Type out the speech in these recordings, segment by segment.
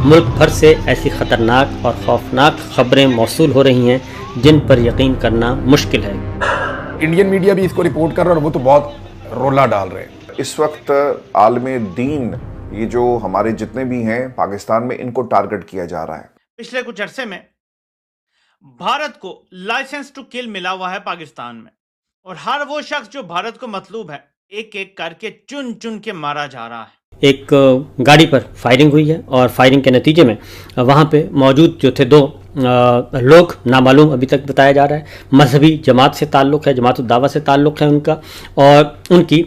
ملک بھر سے ایسی خطرناک اور خوفناک خبریں موصول ہو رہی ہیں جن پر یقین کرنا مشکل ہے۔ انڈین میڈیا بھی اس کو رپورٹ کر رہا ہے اور وہ تو بہت رولا ڈال رہے ہیں۔ اس وقت عالم دین یہ جو ہمارے جتنے بھی ہیں پاکستان میں ان کو ٹارگٹ کیا جا رہا ہے۔ پچھلے کچھ عرصے میں بھارت کو لائسنس ٹو کل ملا ہوا ہے پاکستان میں، اور ہر وہ شخص جو بھارت کو مطلوب ہے ایک ایک کر کے چن چن کے مارا جا رہا ہے۔ ایک گاڑی پر فائرنگ ہوئی ہے اور فائرنگ کے نتیجے میں وہاں پہ موجود جو تھے دو لوگ نامعلوم ابھی تک بتایا جا رہا ہے، مذہبی جماعت سے تعلق ہے، جماعت الدعوہ سے تعلق ہے ان کا، اور ان کی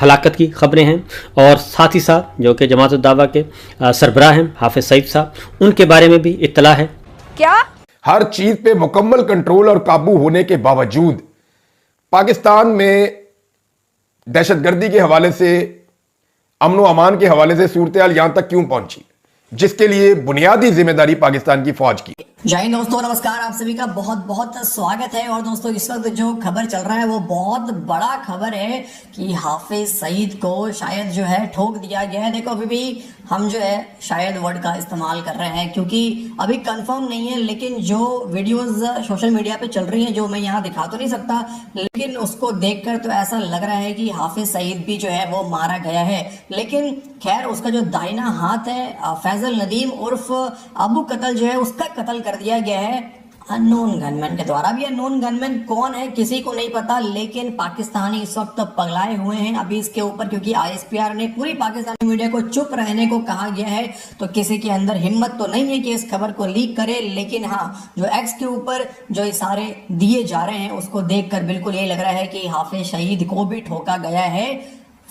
ہلاکت کی خبریں ہیں، اور ساتھ ہی ساتھ جو کہ جماعت الدعوہ کے سربراہ ہیں حافظ سعید صاحب، ان کے بارے میں بھی اطلاع ہے۔ کیا ہر چیز پہ مکمل کنٹرول اور قابو ہونے کے باوجود پاکستان میں دہشت گردی کے حوالے سے، امن و امان کے حوالے سے صورتحال یہاں تک کیوں پہنچی، جس کے لیے بنیادی ذمہ داری پاکستان کی فوج کی۔ جے ہند دوستوں، نمسکار، آپ سبھی کا بہت بہت سواگت ہے۔ اور دوستوں، اس وقت جو خبر چل رہا ہے وہ بہت بڑا خبر ہے کہ حافظ سعید کو شاید جو ہے ٹھوک دیا گیا ہے۔ دیکھو، ابھی بھی ہم جو ہے شاید ورڈ کا استعمال کر رہے ہیں کیونکہ ابھی کنفرم نہیں ہے، لیکن جو ویڈیوز سوشل میڈیا پہ چل رہی ہیں جو میں یہاں دکھا تو نہیں سکتا، لیکن اس کو دیکھ کر تو ایسا لگ رہا ہے کہ حافظ سعید بھی جو ہے وہ مارا گیا ہے۔ لیکن خیر، اس کا جو دائنا ہاتھ ہے فیضل ندیم عرف ابو قتل جو ہے، اس کا قتل کر دیا گیا ہے انون گن مین کے دوارا۔ ابھی انون گن مین کون ہے کسی کو نہیں پتا، لیکن پاکستانی اس وقت پگلائے ہوئے ہیں ابھی اس کے اوپر، کیونکہ آئی ایس پی آر نے پوری پاکستانی میڈیا کو چپ رہنے کو کہا گیا ہے، تو کسی کے اندر ہمت تو نہیں ہے کہ اس خبر کو لیک کرے۔ لیکن ہاں، جو ایکس کے اوپر جو اشارے دیے جا رہے ہیں اس کو دیکھ کر بالکل یہ لگ رہا ہے کہ حافظ شہید کو بھی ٹھوکا گیا ہے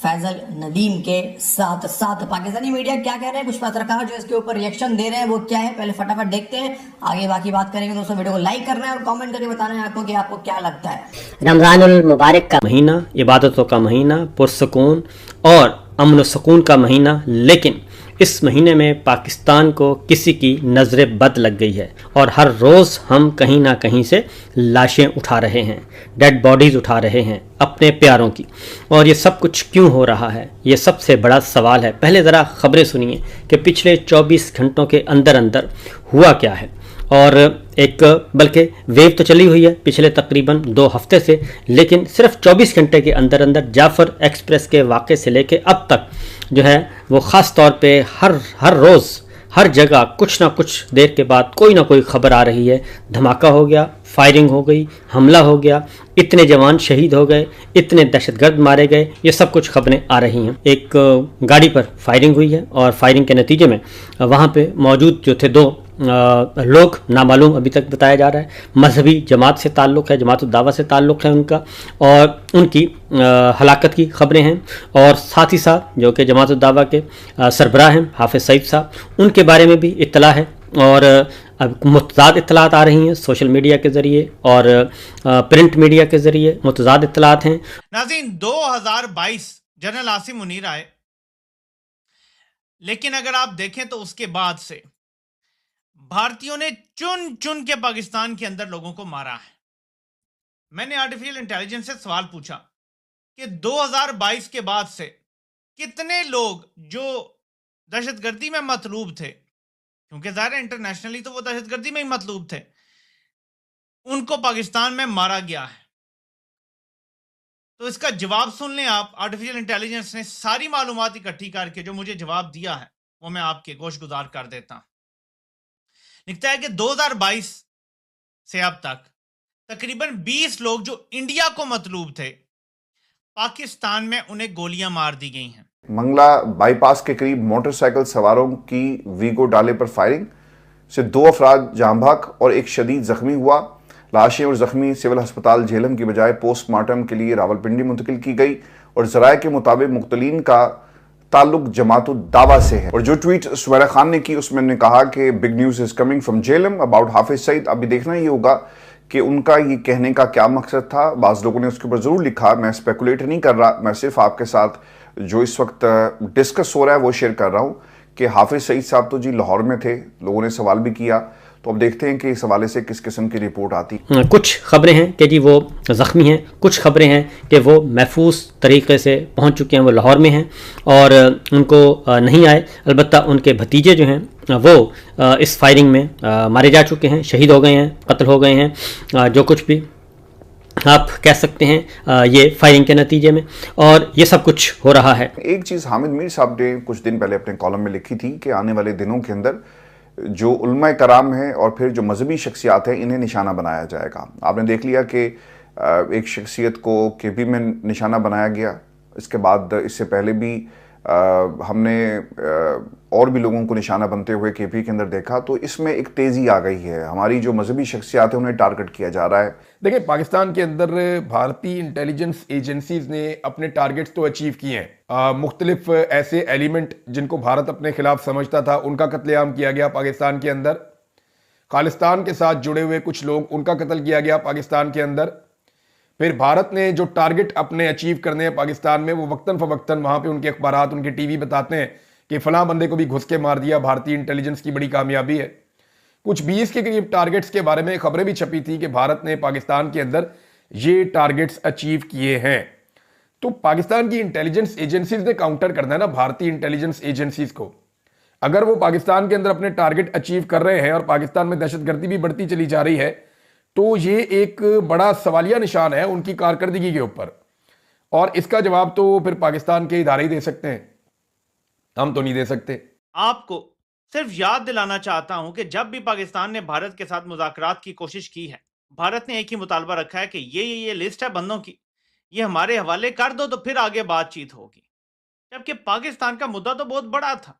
فیضل ندیم کے ساتھ ساتھ۔ پاکستانی میڈیا کیا کہہ رہے ہیں، کچھ پترکار جو اس کے اوپر ریئیکشن دے رہے ہیں، وہ کیا ہے پہلے فٹافٹ دیکھتے ہیں، آگے باقی بات کریں گے۔ دوستوں، ویڈیو کو لائک کرنا ہے اور کامنٹ کر کے بتانا ہے آپ کو کہ آپ کو کیا لگتا ہے۔ رمضان المبارک کا مہینہ، عبادتوں کا مہینہ، پرسکون اور امن و سکون کا مہینہ، لیکن اس مہینے میں پاکستان کو کسی کی نظر بد لگ گئی ہے، اور ہر روز ہم کہیں نہ کہیں سے لاشیں اٹھا رہے ہیں، ڈیڈ باڈیز اٹھا رہے ہیں اپنے پیاروں کی، اور یہ سب کچھ کیوں ہو رہا ہے، یہ سب سے بڑا سوال ہے۔ پہلے ذرا خبریں سنیے کہ پچھلے 24 گھنٹوں کے اندر اندر ہوا کیا ہے، اور ایک بلکہ ویو تو چلی ہوئی ہے پچھلے تقریباً 2 ہفتے سے، لیکن صرف 24 گھنٹے کے اندر اندر جعفر ایکسپریس کے واقعے سے لے کے اب تک جو ہے وہ خاص طور پہ ہر روز ہر جگہ کچھ نہ کچھ دیر کے بعد کوئی نہ کوئی خبر آ رہی ہے۔ دھماکہ ہو گیا، فائرنگ ہو گئی، حملہ ہو گیا، اتنے جوان شہید ہو گئے، اتنے دہشت گرد مارے گئے، یہ سب کچھ خبریں آ رہی ہیں۔ ایک گاڑی پر فائرنگ ہوئی ہے اور فائرنگ کے نتیجے میں وہاں پہ موجود جو تھے دو لوگ نامعلوم ابھی تک بتایا جا رہا ہے، مذہبی جماعت سے تعلق ہے، جماعت الدعوہ سے تعلق ہے ان کا، اور ان کی ہلاکت کی خبریں ہیں، اور ساتھ ہی ساتھ جو کہ جماعت الدعوہ کے سربراہ ہیں حافظ سعید صاحب، ان کے بارے میں بھی اطلاع ہے، اور اب متضاد اطلاعات آ رہی ہیں سوشل میڈیا کے ذریعے اور پرنٹ میڈیا کے ذریعے، متضاد اطلاعات ہیں۔ ناظرین، 2022 جنرل عاصم منیر آئے، لیکن اگر آپ دیکھیں تو اس کے بعد سے بھارتیوں نے چن چن کے پاکستان کے اندر لوگوں کو مارا ہے۔ میں نے آرٹیفیشل انٹیلیجنس سے سوال پوچھا کہ 2022 کے بعد سے کتنے لوگ جو دہشت گردی میں مطلوب تھے، کیونکہ ظاہر انٹرنیشنلی تو وہ دہشت گردی میں ہی مطلوب تھے، ان کو پاکستان میں مارا گیا ہے۔ تو اس کا جواب سن لیں آپ۔ آرٹیفیشل انٹیلیجنس نے ساری معلومات اکٹھی کر کے جو مجھے جواب دیا ہے وہ میں آپ کے گوش گزار کر دیتا ہوں۔ لکھتا ہے کہ 2022 سے اب تک تقریباً 20 لوگ جو انڈیا کو مطلوب تھے، پاکستان میں انہیں گولیاں مار دی گئی ہیں۔ منگلا بائی پاس کے قریب موٹر سائیکل سواروں کی ویگو ڈالے پر فائرنگ سے 2 افراد جاں بحق اور ایک شدید زخمی ہوا۔ لاشیں اور زخمی سول ہسپتال جہلم کی بجائے پوسٹ مارٹم کے لیے راولپنڈی منتقل کی گئی، اور ذرائع کے مطابق مقتولین کا تعلق جماعت الدعوہ سے ہے۔ اور جو ٹویٹ سمیرہ خان نے کی اس میں نے کہا کہ big news is coming from Jhelum about Hafiz Saeed. ابھی دیکھنا یہ ہوگا کہ ان کا یہ کہنے کا کیا مقصد تھا۔ بعض لوگوں نے اس کے اوپر ضرور لکھا، میں اسپیکولیٹ نہیں کر رہا، میں صرف آپ کے ساتھ جو اس وقت ڈسکس ہو رہا ہے وہ شیئر کر رہا ہوں کہ حافظ سعید صاحب تو جی لاہور میں تھے، لوگوں نے سوال بھی کیا، تو اب دیکھتے ہیں کہ اس حوالے سے کس قسم کی رپورٹ آتی۔ کچھ خبریں ہیں کہ جی وہ زخمی ہیں، کچھ خبریں ہیں کہ وہ محفوظ طریقے سے پہنچ چکے ہیں، وہ لاہور میں ہیں اور ان کو نہیں آئے۔ البتہ ان کے بھتیجے جو ہیں وہ اس فائرنگ میں مارے جا چکے ہیں, شہید ہو گئے ہیں, قتل ہو گئے ہیں, جو کچھ بھی آپ کہہ سکتے ہیں یہ فائرنگ کے نتیجے میں, اور یہ سب کچھ ہو رہا ہے. ایک چیز حامد میر صاحب نے کچھ دن پہلے اپنے کالم میں لکھی تھی کہ آنے والے دنوں کے اندر جو علماء کرام ہیں اور پھر جو مذہبی شخصیات ہیں انہیں نشانہ بنایا جائے گا. آپ نے دیکھ لیا کہ ایک شخصیت کو کے پی میں نشانہ بنایا گیا, اس کے بعد اس سے پہلے بھی ہم نے اور بھی لوگوں کو نشانہ بنتے ہوئے کے پی کے اندر دیکھا. تو اس میں ایک تیزی آ گئی ہے, ہماری جو مذہبی شخصیات ہیں انہیں ٹارگٹ کیا جا رہا ہے. دیکھیں, پاکستان کے اندر بھارتی انٹیلیجنس ایجنسیز نے اپنے ٹارگٹس تو اچیو کیے ہیں. مختلف ایسے ایلیمنٹ جن کو بھارت اپنے خلاف سمجھتا تھا ان کا قتل عام کیا گیا پاکستان کے اندر. خالستان کے ساتھ جڑے ہوئے کچھ لوگ, ان کا قتل کیا گیا پاکستان کے اندر. پھر بھارت نے جو ٹارگٹ اپنے اچیو کرنے ہیں پاکستان میں, وہ وقتاً فوقتاً وہاں پہ ان کے اخبارات, ان کے ٹی وی بتاتے ہیں کہ فلاں بندے کو بھی گھس کے مار دیا, بھارتی انٹیلیجنس کی بڑی کامیابی ہے. کچھ 20 کے قریب ٹارگٹس کے بارے میں خبریں بھی چھپی تھی کہ بھارت نے پاکستان کے اندر یہ ٹارگٹس اچیو کیے ہیں. تو پاکستان کی انٹیلیجنس ایجنسیز نے کاؤنٹر کرنا ہے نا بھارتی انٹیلیجنس ایجنسیز کو. اگر وہ پاکستان کے اندر اپنے ٹارگٹ اچیو کر رہے ہیں اور پاکستان میں دہشت گردی بھی بڑھتی چلی جا رہی ہے, تو یہ ایک بڑا سوالیہ نشان ہے ان کی کارکردگی کے اوپر. اور اس کا جواب تو پھر پاکستان کے ادارے ہی دے سکتے ہیں, ہم تو نہیں دے سکتے. آپ کو صرف یاد دلانا چاہتا ہوں کہ جب بھی پاکستان نے بھارت کے ساتھ مذاکرات کی کوشش کی ہے, بھارت نے ایک ہی مطالبہ رکھا ہے کہ یہ لسٹ ہے بندوں کی, یہ ہمارے حوالے کر دو تو پھر آگے بات چیت ہوگی. جبکہ پاکستان کا مدعا تو بہت بڑا تھا,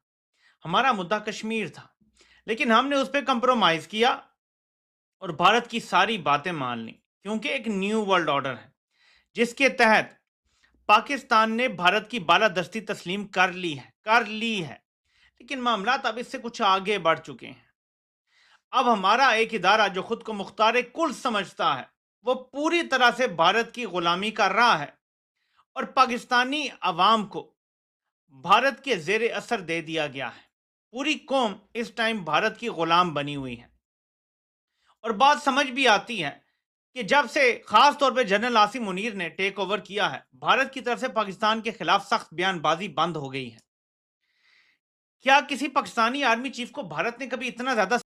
ہمارا مدعا کشمیر تھا, لیکن ہم نے اس پہ کمپرومائز کیا اور بھارت کی ساری باتیں مان لیں, کیونکہ ایک نیو ورلڈ آرڈر ہے جس کے تحت پاکستان نے بھارت کی بالادستی تسلیم کر لی ہے. لیکن معاملات اب اس سے کچھ آگے بڑھ چکے ہیں. اب ہمارا ایک ادارہ جو خود کو مختار کل سمجھتا ہے, وہ پوری طرح سے بھارت کی غلامی کر رہا ہے, اور پاکستانی عوام کو بھارت کے زیر اثر دے دیا گیا ہے. پوری قوم اس ٹائم بھارت کی غلام بنی ہوئی ہے. اور بات سمجھ بھی آتی ہے کہ جب سے خاص طور پہ جنرل عاصم منیر نے ٹیک اوور کیا ہے, بھارت کی طرف سے پاکستان کے خلاف سخت بیان بازی بند ہو گئی ہے. کیا کسی پاکستانی آرمی چیف کو بھارت نے کبھی اتنا زیادہ